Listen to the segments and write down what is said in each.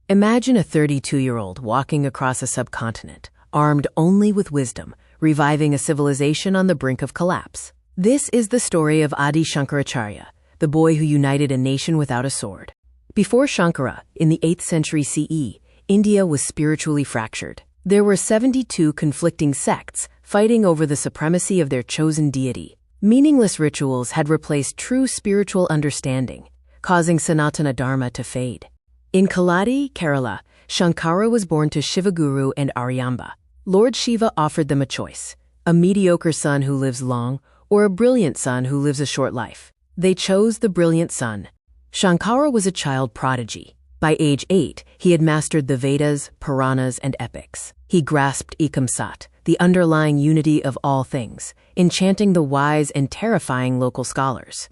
Imagine a 32-year-old walking across a subcontinent, armed only with wisdom, reviving a civilization on the brink of collapse. This is the story of Adi Shankaracharya, the boy who united a nation without a sword. Before Shankara, in the 8th century CE, India was spiritually fractured. There were 72 conflicting sects fighting over the supremacy of their chosen deity. Meaningless rituals had replaced true spiritual understanding, causing Sanatana Dharma to fade. In Kaladi, Kerala, Shankara was born to Shivaguru and Aryamba. Lord Shiva offered them a choice: a mediocre son who lives long, or a brilliant son who lives a short life. They chose the brilliant son. Shankara was a child prodigy. By age 8, he had mastered the Vedas, Puranas, and epics. He grasped Ekam Sat, the underlying unity of all things, enchanting the wise and terrifying local scholars.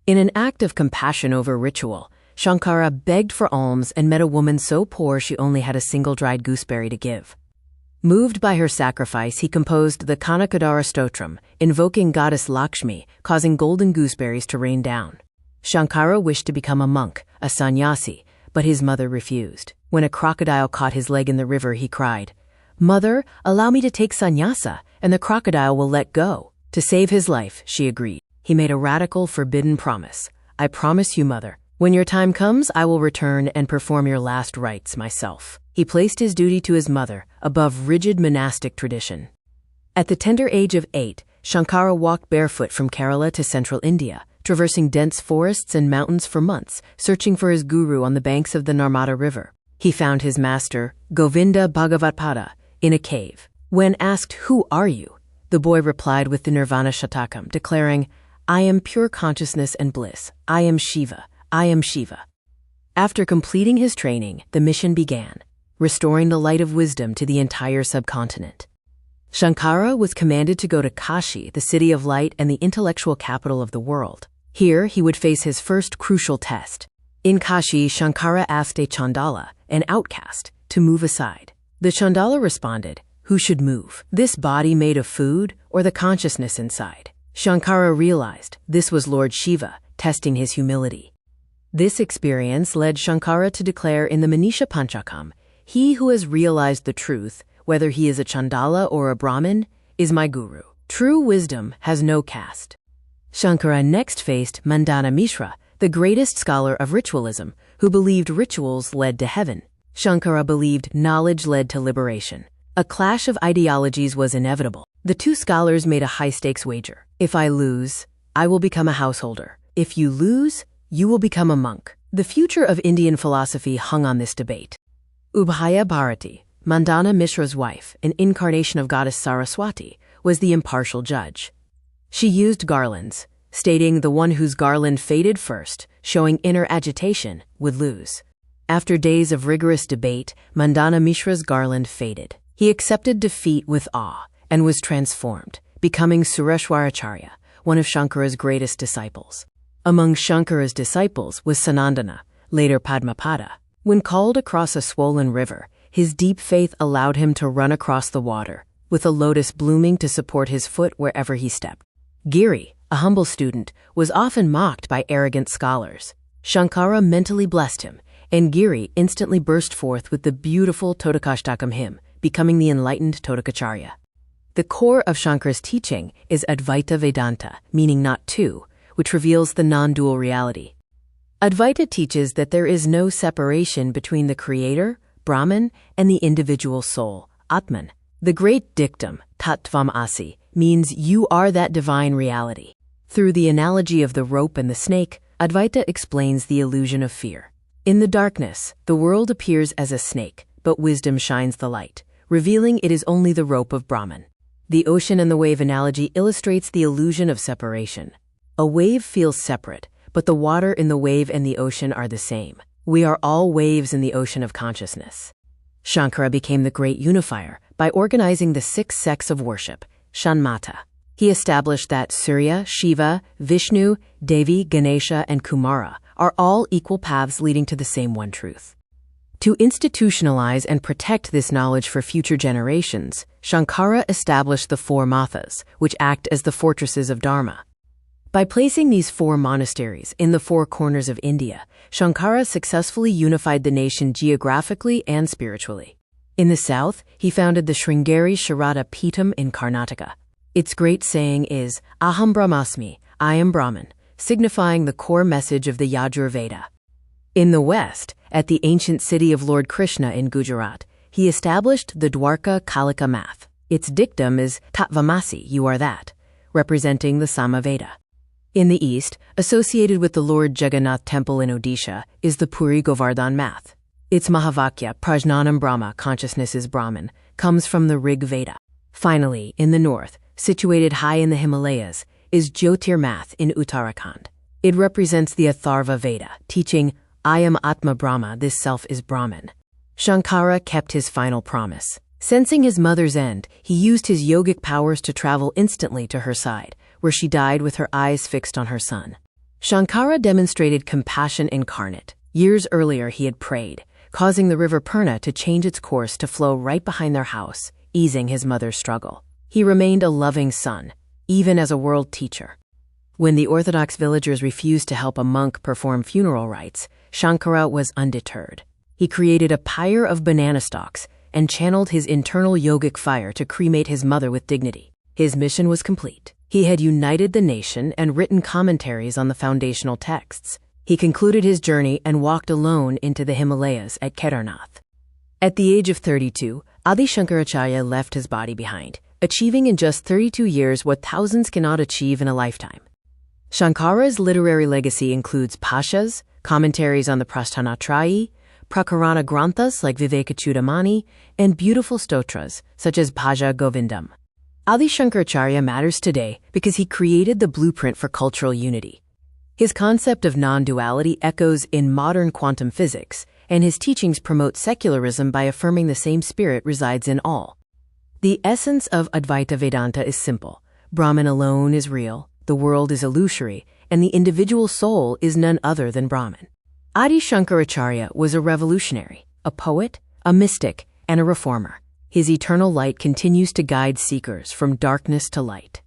In an act of compassion over ritual, Shankara begged for alms and met a woman so poor she only had a single dried gooseberry to give. Moved by her sacrifice, he composed the Kanakadara Stotram, invoking goddess Lakshmi, causing golden gooseberries to rain down. Shankara wished to become a monk, a sannyasi, but his mother refused. When a crocodile caught his leg in the river, he cried, "Mother, allow me to take sannyasa, and the crocodile will let go." To save his life, she agreed. He made a radical, forbidden promise. "I promise you, mother, when your time comes, I will return and perform your last rites myself." He placed his duty to his mother above rigid monastic tradition. At the tender age of 8, Shankara walked barefoot from Kerala to central India, traversing dense forests and mountains for months, searching for his guru on the banks of the Narmada River. He found his master, Govinda Bhagavatpada, in a cave. When asked, "Who are you?" the boy replied with the Nirvana Shatakam, declaring, "I am pure consciousness and bliss. I am Shiva. I am Shiva." After completing his training, the mission began, restoring the light of wisdom to the entire subcontinent. Shankara was commanded to go to Kashi, the city of light and the intellectual capital of the world. Here, he would face his first crucial test. In Kashi, Shankara asked a Chandala, an outcast, to move aside. The Chandala responded, "Who should move? This body made of food or the consciousness inside?" Shankara realized this was Lord Shiva, testing his humility. This experience led Shankara to declare in the Manisha Panchakam, "He who has realized the truth, whether he is a Chandala or a Brahmin, is my guru. True wisdom has no caste." Shankara next faced Mandana Mishra, the greatest scholar of ritualism, who believed rituals led to heaven. Shankara believed knowledge led to liberation. A clash of ideologies was inevitable. The two scholars made a high-stakes wager. "If I lose, I will become a householder. If you lose, you will become a monk." The future of Indian philosophy hung on this debate. Ubhaya Bharati, Mandana Mishra's wife, an incarnation of goddess Saraswati, was the impartial judge. She used garlands, stating the one whose garland faded first, showing inner agitation, would lose. After days of rigorous debate, Mandana Mishra's garland faded. He accepted defeat with awe and was transformed, becoming Sureshwaracharya, one of Shankara's greatest disciples. Among Shankara's disciples was Sanandana, later Padmapada. When called across a swollen river, his deep faith allowed him to run across the water, with a lotus blooming to support his foot wherever he stepped. Giri, a humble student, was often mocked by arrogant scholars. Shankara mentally blessed him, and Giri instantly burst forth with the beautiful Todakashtakam hymn, becoming the enlightened Todakacharya. The core of Shankara's teaching is Advaita Vedanta, meaning not two, which reveals the non-dual reality. Advaita teaches that there is no separation between the creator, Brahman, and the individual soul, Atman. The great dictum, Tattvam Asi, means you are that divine reality. Through the analogy of the rope and the snake, Advaita explains the illusion of fear. In the darkness, the world appears as a snake, but wisdom shines the light, revealing it is only the rope of Brahman. The ocean and the wave analogy illustrates the illusion of separation. A wave feels separate, but the water in the wave and the ocean are the same. We are all waves in the ocean of consciousness. Shankara became the great unifier by organizing the 6 sects of worship, Shanmata. He established that Surya, Shiva, Vishnu, Devi, Ganesha, and Kumara are all equal paths leading to the same one truth. To institutionalize and protect this knowledge for future generations, Shankara established the Four Mathas, which act as the fortresses of Dharma. By placing these 4 monasteries in the 4 corners of India, Shankara successfully unified the nation geographically and spiritually. In the south, he founded the Sringeri Sharada Peetham in Karnataka. Its great saying is, Aham Brahmasmi, I am Brahman, signifying the core message of the Yajurveda. In the west, at the ancient city of Lord Krishna in Gujarat, he established the Dwarka Kalika math. Its dictum is Tatvamasi, you are that, representing the Samaveda. In the east, associated with the Lord Jagannath temple in Odisha, is the Puri Govardhan math. Its Mahavakya, Prajnanam Brahma, consciousness is Brahman, comes from the Rig Veda. Finally, in the north, situated high in the Himalayas, is Jyotir math in Uttarakhand. It represents the Atharva Veda, teaching, I am Atma Brahma, this self is Brahman. Shankara kept his final promise. Sensing his mother's end, he used his yogic powers to travel instantly to her side, where she died with her eyes fixed on her son. Shankara demonstrated compassion incarnate. Years earlier he had prayed, causing the river Purna to change its course to flow right behind their house, easing his mother's struggle. He remained a loving son, even as a world teacher. When the Orthodox villagers refused to help a monk perform funeral rites, Shankara was undeterred. He created a pyre of banana stalks and channeled his internal yogic fire to cremate his mother with dignity. His mission was complete. He had united the nation and written commentaries on the foundational texts. He concluded his journey and walked alone into the Himalayas at Kedarnath. At the age of 32, Adi Shankaracharya left his body behind, achieving in just 32 years what thousands cannot achieve in a lifetime. Shankara's literary legacy includes pashas, commentaries on the Prasthanatrayi, Prakarana Granthas like Vivekachudamani, and beautiful stotras such as Bhaja Govindam. Adi Shankaracharya matters today because he created the blueprint for cultural unity. His concept of non-duality echoes in modern quantum physics, and his teachings promote secularism by affirming the same spirit resides in all. The essence of Advaita Vedanta is simple. Brahman alone is real, the world is illusory, and the individual soul is none other than Brahman. Adi Shankaracharya was a revolutionary, a poet, a mystic, and a reformer. His eternal light continues to guide seekers from darkness to light.